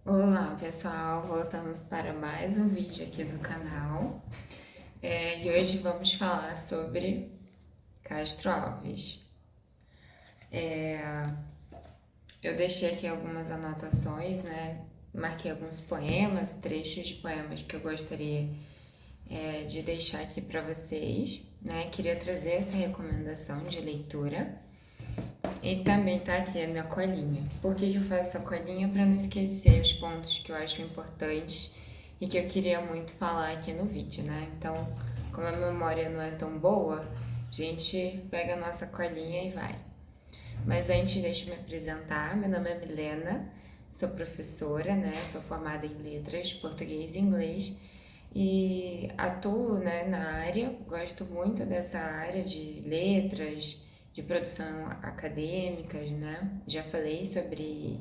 Olá pessoal, voltamos para mais um vídeo aqui do canal e hoje vamos falar sobre Castro Alves. Eu deixei aqui algumas anotações, né? Marquei alguns poemas, trechos de poemas que eu gostaria de deixar aqui para vocês, né? Queria trazer essa recomendação de leitura. E também tá aqui a minha colinha. Por que eu faço essa colinha? Para não esquecer os pontos que eu acho importantes e que eu queria muito falar aqui no vídeo, né? Então, como a memória não é tão boa, a gente pega a nossa colinha e vai. Mas antes, deixa eu me apresentar. Meu nome é Milena, sou professora, né? Sou formada em letras, português e inglês e atuo, né, na área. Gosto muito dessa área de letras, de produção acadêmicas, né? Já falei sobre.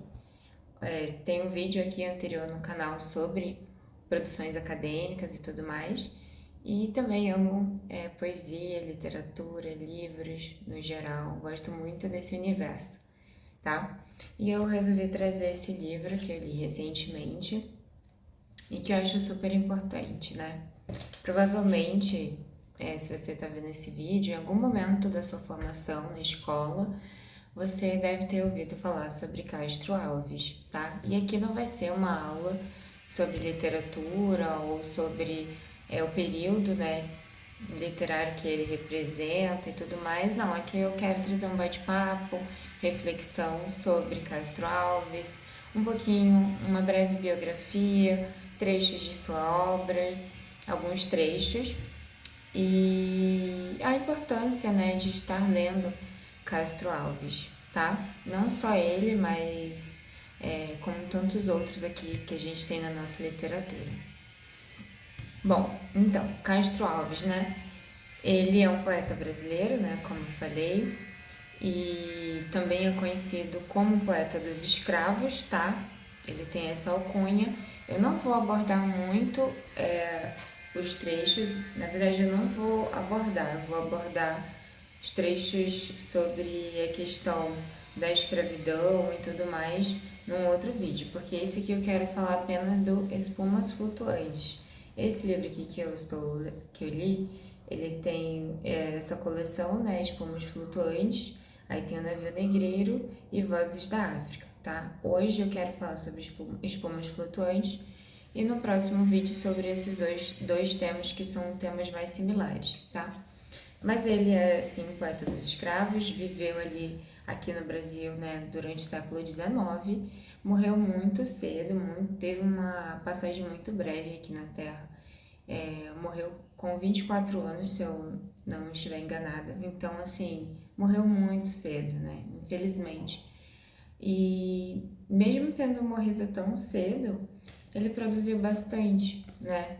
Tem um vídeo aqui anterior no canal sobre produções acadêmicas e tudo mais. E também amo poesia, literatura, livros no geral. Gosto muito desse universo, tá? E eu resolvi trazer esse livro que eu li recentemente e que eu acho super importante, né? Provavelmente, se você está vendo esse vídeo, em algum momento da sua formação na escola, você deve ter ouvido falar sobre Castro Alves, tá? E aqui não vai ser uma aula sobre literatura ou sobre o período, né, literário que ele representa e tudo mais, não. Aqui eu quero trazer um bate-papo, reflexão sobre Castro Alves, um pouquinho, uma breve biografia, trechos de sua obra, alguns trechos e a importância, né, de estar lendo Castro Alves, tá? Não só ele, mas como tantos outros aqui que a gente tem na nossa literatura. Bom, então, Castro Alves, né? Ele é um poeta brasileiro, né, como eu falei, e também é conhecido como poeta dos escravos, tá? Ele tem essa alcunha. Eu não vou abordar muito os trechos, na verdade eu não vou abordar, eu vou abordar os trechos sobre a questão da escravidão e tudo mais num outro vídeo, porque esse aqui eu quero falar apenas do Espumas Flutuantes. Esse livro aqui que eu li, ele tem essa coleção, né, Espumas Flutuantes, aí tem o Navio Negreiro e Vozes da África, tá? Hoje eu quero falar sobre espumas flutuantes e no próximo vídeo sobre esses dois temas que são temas mais similares, tá? Mas ele é, sim, poeta dos escravos, viveu ali aqui no Brasil, né, durante o século XIX, morreu muito cedo, teve uma passagem muito breve aqui na Terra. Morreu com 24 anos, se eu não estiver enganada. Então, assim, morreu muito cedo, né, infelizmente. E mesmo tendo morrido tão cedo, ele produziu bastante, né?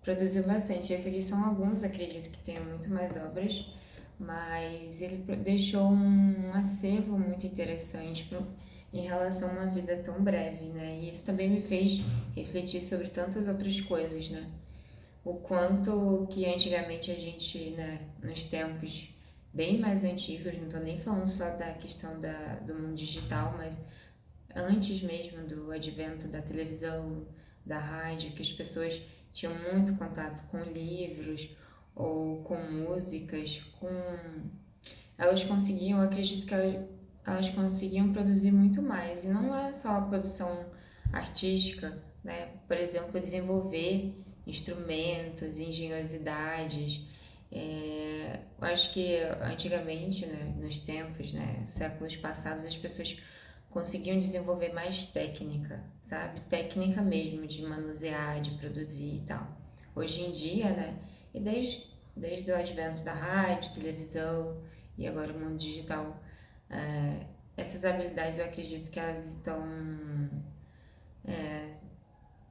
Produziu bastante. Esses aqui são alguns, acredito que tenha muito mais obras, mas ele deixou um acervo muito interessante em relação a uma vida tão breve, né? E isso também me fez refletir sobre tantas outras coisas, né? O quanto que antigamente a gente, né, nos tempos bem mais antigos, não tô nem falando só da questão do mundo digital, mas antes mesmo do advento da televisão, da rádio, que as pessoas tinham muito contato com livros ou com músicas, elas conseguiam, eu acredito que elas conseguiam produzir muito mais. E não é só a produção artística, né? Por exemplo, desenvolver instrumentos, engenhosidades. Eu acho que antigamente, né, nos tempos, né, séculos passados, as pessoas conseguiam desenvolver mais técnica, sabe? Técnica mesmo de manusear, de produzir e tal. Hoje em dia, né? E desde o advento da rádio, televisão e agora o mundo digital, essas habilidades eu acredito que elas estão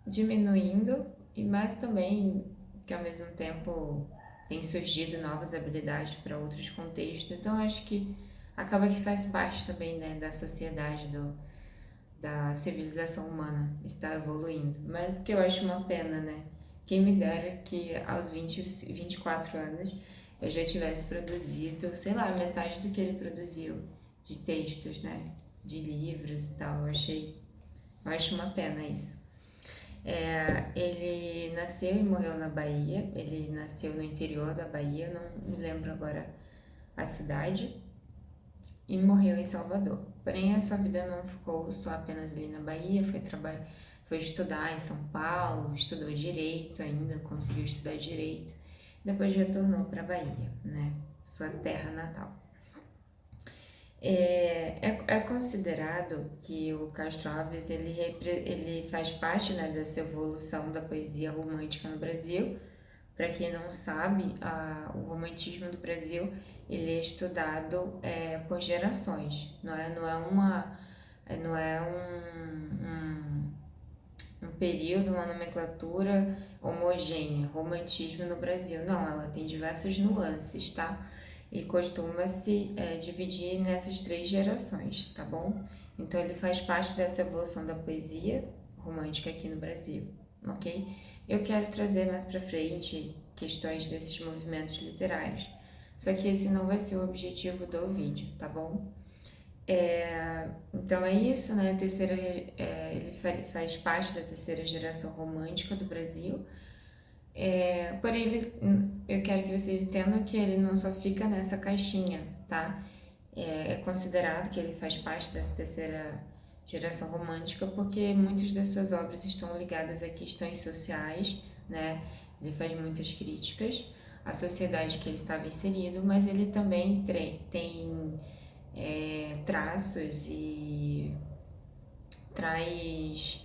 diminuindo, e mais também que ao mesmo tempo tem surgido novas habilidades para outros contextos. Então acho que acaba que faz parte também, né, da sociedade, da civilização humana está evoluindo. Mas que eu acho uma pena, né? Quem me dera que aos 24 anos eu já tivesse produzido, sei lá, metade do que ele produziu de textos, né? De livros e tal. Eu achei Eu acho uma pena isso. Ele nasceu e morreu na Bahia, ele nasceu no interior da Bahia, não me lembro agora a cidade, e morreu em Salvador. Porém, a sua vida não ficou só apenas ali na Bahia, foi estudar em São Paulo, estudou Direito ainda, conseguiu estudar Direito, depois retornou para a Bahia, né, sua terra natal. É considerado que o Castro Alves ele faz parte, né, dessa evolução da poesia romântica no Brasil. Para quem não sabe, o romantismo do Brasil ele é estudado por gerações, não é um período, uma nomenclatura homogênea, romantismo no Brasil. Não, ela tem diversas nuances, tá? E costuma-se dividir nessas 3 gerações, tá bom? Então ele faz parte dessa evolução da poesia romântica aqui no Brasil, ok? Eu quero trazer mais pra frente questões desses movimentos literários, só que esse não vai ser o objetivo do vídeo, tá bom? Então é isso, né? Ele faz parte da terceira geração romântica do Brasil. Porém, eu quero que vocês entendam que ele não só fica nessa caixinha, tá? É considerado que ele faz parte dessa terceira geração romântica porque muitas das suas obras estão ligadas a questões sociais, né? Ele faz muitas críticas à sociedade que ele estava inserido, mas ele também tem traços e traz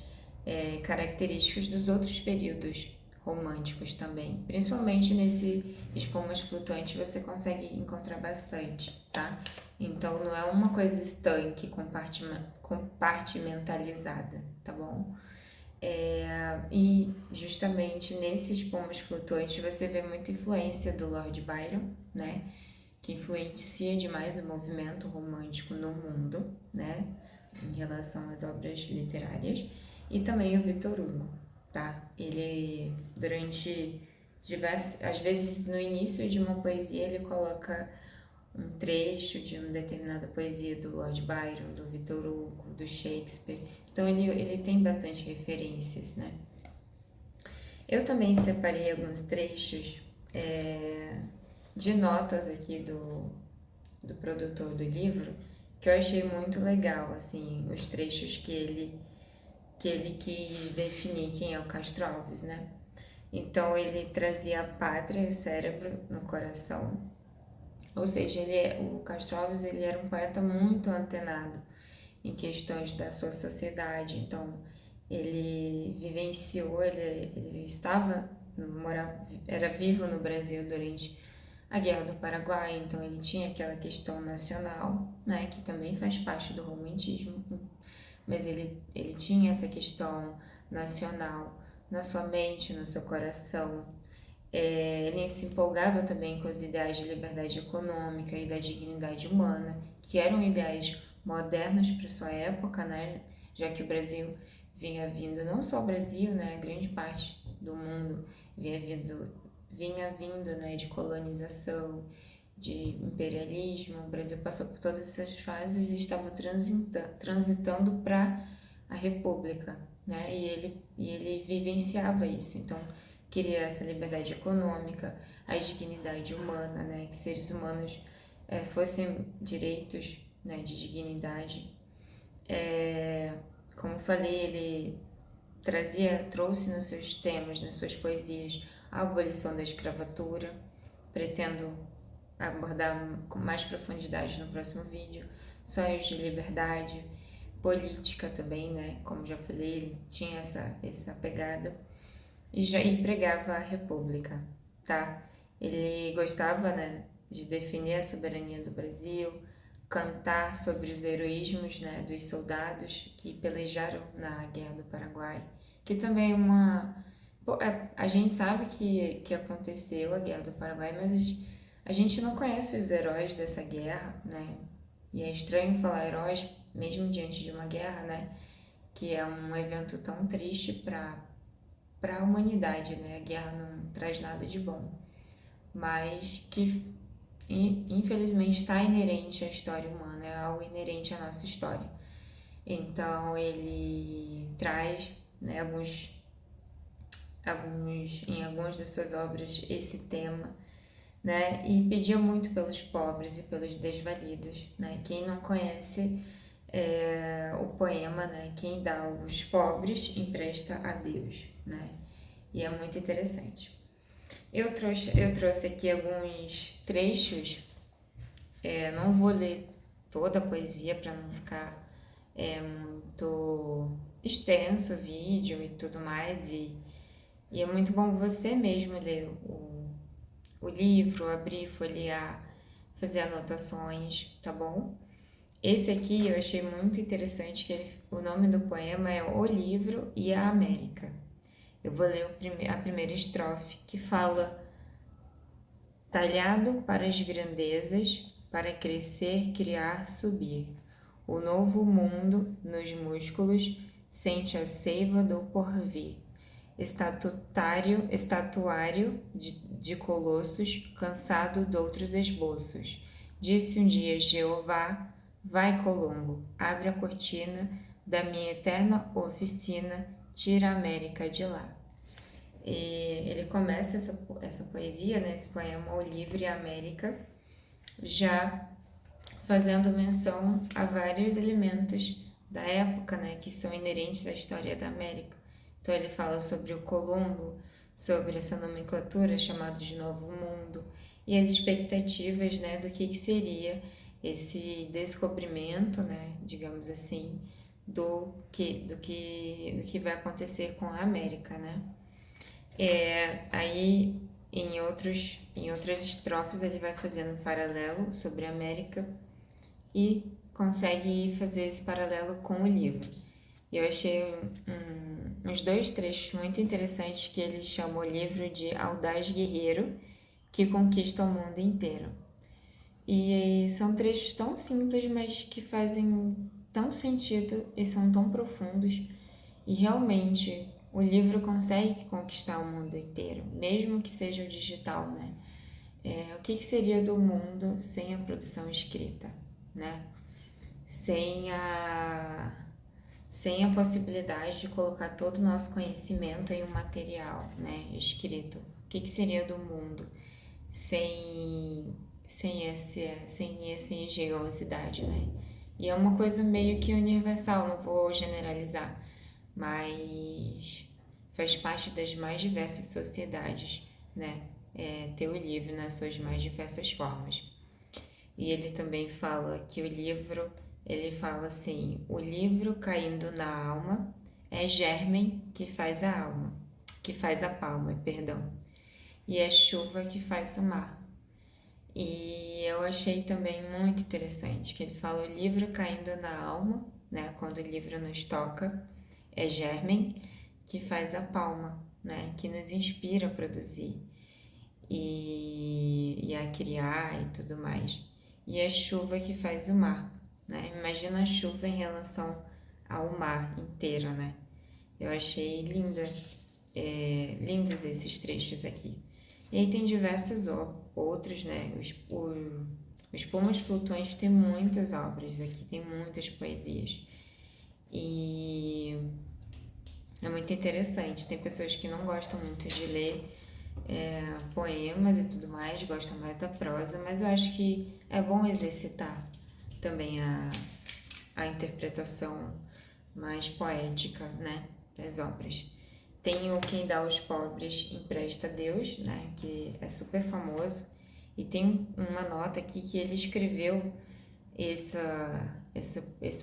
características dos outros períodos românticos também. Principalmente nesse Espumas Flutuantes você consegue encontrar bastante, tá? Então não é uma coisa estanque, compartimentalizada, tá bom? E justamente nesses Espumas Flutuantes você vê muita influência do Lord Byron, né? Que influencia demais o movimento romântico no mundo, né, em relação às obras literárias, e também o Victor Hugo, tá? Ele, às vezes no início de uma poesia, ele coloca um trecho de uma determinada poesia do Lord Byron, do Victor Hugo, do Shakespeare, então ele tem bastante referências, né? Eu também separei alguns trechos de notas aqui do produtor do livro, que eu achei muito legal, assim, os trechos que ele quis definir quem é o Castro Alves, né? Então, ele trazia a pátria e o cérebro no coração, ou seja, o Castro Alves ele era um poeta muito antenado em questões da sua sociedade, então ele vivenciou, ele era vivo no Brasil durante a Guerra do Paraguai, então ele tinha aquela questão nacional, né, que também faz parte do romantismo, mas ele tinha essa questão nacional na sua mente, no seu coração. Ele se empolgava também com os ideais de liberdade econômica e da dignidade humana, que eram ideais modernos para sua época, né, já que o Brasil vinha vindo, não só o Brasil, né, grande parte do mundo vinha vindo, né, de colonização, de imperialismo. O Brasil passou por todas essas fases e estava transitando para a República, né? E ele vivenciava isso. Então, queria essa liberdade econômica, a dignidade humana, né? Que seres humanos fossem direitos, né, de dignidade. Como falei, ele trouxe nos seus temas, nas suas poesias, a abolição da escravatura. Pretendo abordar com mais profundidade no próximo vídeo. Sonhos de liberdade, política também, né? Como já falei, ele tinha essa pegada. E pregava a república, tá? Ele gostava, né, de definir a soberania do Brasil, cantar sobre os heroísmos, né, dos soldados que pelejaram na Guerra do Paraguai, que também é a gente sabe que aconteceu a Guerra do Paraguai, mas a gente não conhece os heróis dessa guerra, né? E é estranho falar heróis, mesmo diante de uma guerra, né? Que é um evento tão triste para a humanidade, né? A guerra não traz nada de bom, mas que infelizmente está inerente à história humana, é algo inerente à nossa história. Então ele traz, né, em algumas das suas obras esse tema, né, e pedia muito pelos pobres e pelos desvalidos, né. Quem não conhece o poema, né, quem dá aos pobres empresta a Deus, né, e é muito interessante. Eu trouxe aqui alguns trechos, não vou ler toda a poesia para não ficar muito extenso o vídeo e tudo mais, e é muito bom você mesmo ler o livro, abrir, folhear, fazer anotações, tá bom? Esse aqui eu achei muito interessante, que o nome do poema é O Livro e a América. Eu vou ler a primeira estrofe, que fala: talhado para as grandezas, para crescer, criar, subir. O novo mundo nos músculos sente a seiva do porvir. Estatuário de colossos, cansado d'outros esboços. Disse um dia Jeová: vai, Colombo, abre a cortina da minha eterna oficina, tira a América de lá. E ele começa essa poesia, né, esse poema, O Livro e a América, já fazendo menção a vários elementos da época, né, que são inerentes à história da América. Então ele fala sobre o Colombo, sobre essa nomenclatura chamada de Novo Mundo e as expectativas, né, do que seria esse descobrimento, né, digamos assim, do que vai acontecer com a América, né? Aí em outras estrofes ele vai fazendo um paralelo sobre a América e consegue fazer esse paralelo com o livro. Eu achei uns dois trechos muito interessantes, que ele chama o livro de Audaz Guerreiro que conquista o mundo inteiro. E são trechos tão simples, mas que fazem tão sentido e são tão profundos. E realmente o livro consegue conquistar o mundo inteiro, mesmo que seja o digital, né? O que seria do mundo sem a produção escrita, né? Sem a possibilidade de colocar todo o nosso conhecimento em um material, né, escrito. O que seria do mundo sem essa engenhosidade, né? E é uma coisa meio que universal, não vou generalizar, mas faz parte das mais diversas sociedades, né? Ter o livro nas suas mais diversas formas. E ele também fala que ele fala assim: o livro caindo na alma é germen que faz a alma, que faz a palma, perdão, e é chuva que faz o mar. E eu achei também muito interessante que ele fala: o livro caindo na alma, né, quando o livro nos toca, é germen que faz a palma, né, que nos inspira a produzir e a criar e tudo mais. E a chuva que faz o mar, né? Imagina a chuva em relação ao mar inteiro, né? Eu achei lindos esses trechos aqui. E aí tem diversos outros, né? Os Poemas Flutuantes tem muitas obras aqui, tem muitas poesias. E é muito interessante. Tem pessoas que não gostam muito de ler poemas e tudo mais, gostam mais da prosa, mas eu acho que é bom exercitar também a interpretação mais poética, né, das obras. Tem o Quem Dá aos Pobres Empresta a Deus, né, que é super famoso, e tem uma nota aqui que ele escreveu esse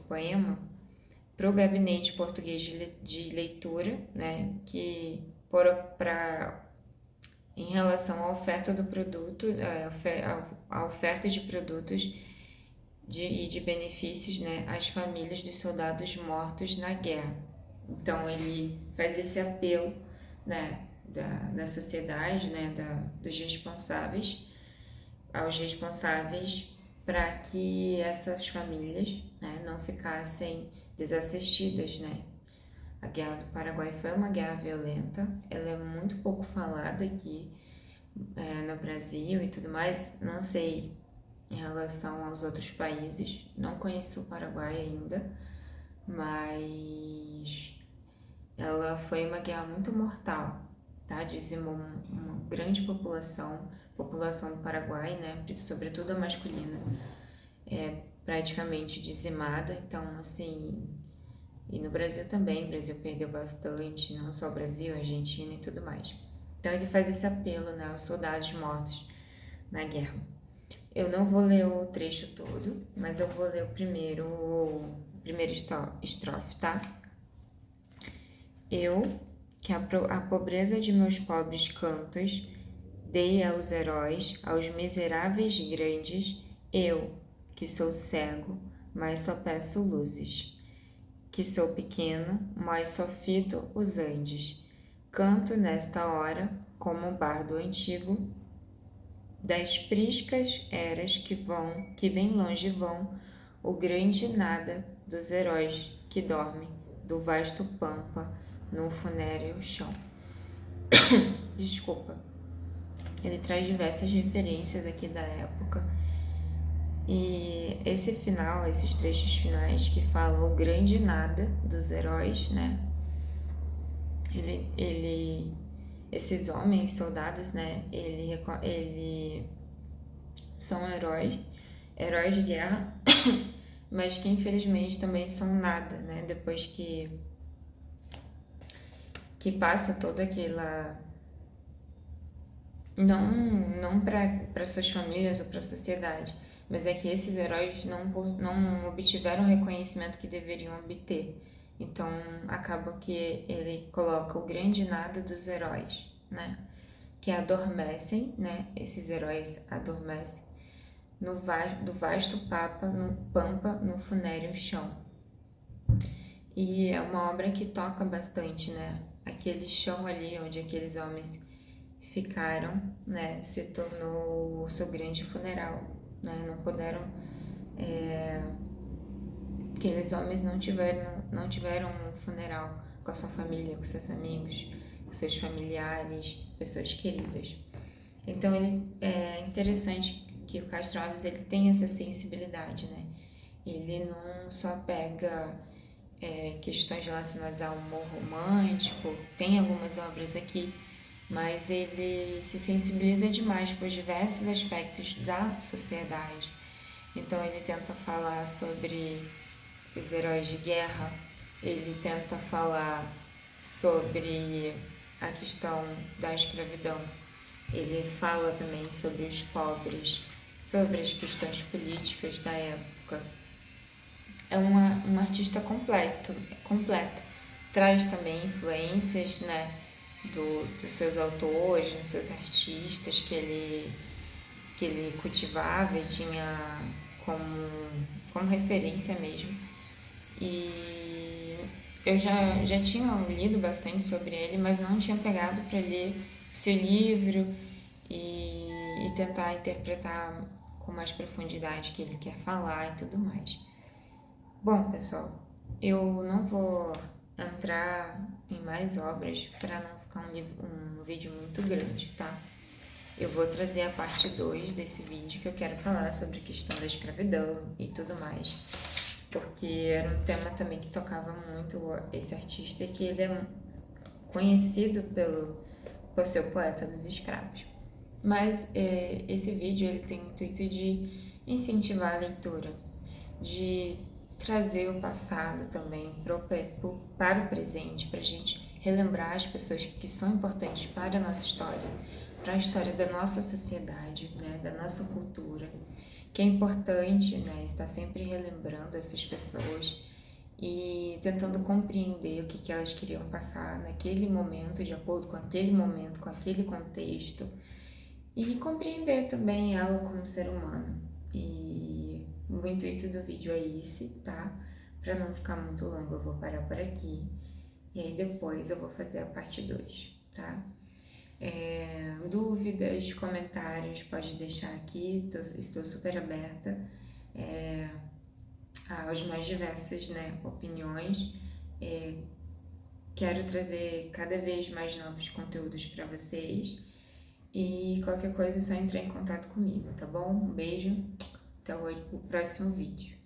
poema para o Gabinete Português de Leitura, né, que em relação à oferta do produto, a oferta de produtos e de benefícios, né, às famílias dos soldados mortos na guerra. Então ele faz esse apelo, né, da sociedade, né, dos responsáveis, aos responsáveis, para que essas famílias, né, não ficassem desassistidas, né. A Guerra do Paraguai foi uma guerra violenta, ela é muito pouco falada aqui no Brasil e tudo mais. Não sei em relação aos outros países, não conheço o Paraguai ainda, mas foi uma guerra muito mortal, tá? Dizimou uma grande população do Paraguai, né? Sobretudo a masculina, praticamente dizimada. Então, assim, e no Brasil também, o Brasil perdeu bastante, não só o Brasil, a Argentina e tudo mais. Então ele faz esse apelo, né, aos soldados mortos na guerra. Eu não vou ler o trecho todo, mas eu vou ler o primeiro estrofe, tá? Eu, que a pobreza de meus pobres cantos dei aos heróis, aos miseráveis grandes, eu, que sou cego, mas só peço luzes, que sou pequeno, mas só fito os Andes, canto nesta hora, como um bardo antigo, das priscas eras que bem longe vão, o grande nada dos heróis que dormem do vasto pampa no funéreo chão. Desculpa. Ele traz diversas referências aqui da época. E esse final, esses trechos finais que falam o grande nada dos heróis, né? Esses homens, soldados, né? Ele são heróis de guerra, mas que infelizmente também são nada, né? Depois que passa toda aquela... Não para suas famílias ou para a sociedade, mas é que esses heróis não obtiveram o reconhecimento que deveriam obter. Então, acaba que ele coloca o grande nada dos heróis, né? Que adormecem, né? Esses heróis adormecem do vasto pampa no funéreo chão. E é uma obra que toca bastante, né? Aquele chão ali onde aqueles homens ficaram, né? Se tornou o seu grande funeral, né? Não puderam... Aqueles homens não tiveram um funeral com a sua família, com seus amigos, com seus familiares, pessoas queridas. Então, é interessante que o Castro Alves ele tem essa sensibilidade, né? Ele não só pega questões relacionadas ao amor romântico, tem algumas obras aqui, mas ele se sensibiliza demais por diversos aspectos da sociedade. Então ele tenta falar sobre os heróis de guerra, ele tenta falar sobre a questão da escravidão, ele fala também sobre os pobres, sobre as questões políticas da época. É um artista completo. Traz também influências, né, dos seus autores, dos seus artistas que ele cultivava e tinha como referência mesmo. E eu já tinha lido bastante sobre ele, mas não tinha pegado para ler seu livro e tentar interpretar com mais profundidade o que ele quer falar e tudo mais. Bom, pessoal, eu não vou entrar em mais obras para não ficar um vídeo muito grande, tá? Eu vou trazer a parte 2 desse vídeo, que eu quero falar sobre a questão da escravidão e tudo mais, porque era um tema também que tocava muito esse artista, que ele é conhecido por ser o poeta dos escravos. Mas esse vídeo ele tem o intuito de incentivar a leitura, de trazer o passado também para o presente, para a gente relembrar as pessoas que são importantes para a nossa história, para a história da nossa sociedade, né, da nossa cultura, que é importante, né, estar sempre relembrando essas pessoas e tentando compreender o que elas queriam passar naquele momento, de acordo com aquele momento, com aquele contexto, e compreender também ela como ser humano. E o intuito do vídeo é esse, tá? Para não ficar muito longo, eu vou parar por aqui. E aí depois eu vou fazer a parte 2, tá? Dúvidas, comentários, pode deixar aqui. Estou super aberta às mais diversas, né, opiniões. Quero trazer cada vez mais novos conteúdos para vocês. E qualquer coisa é só entrar em contato comigo, tá bom? Um beijo, até o próximo vídeo.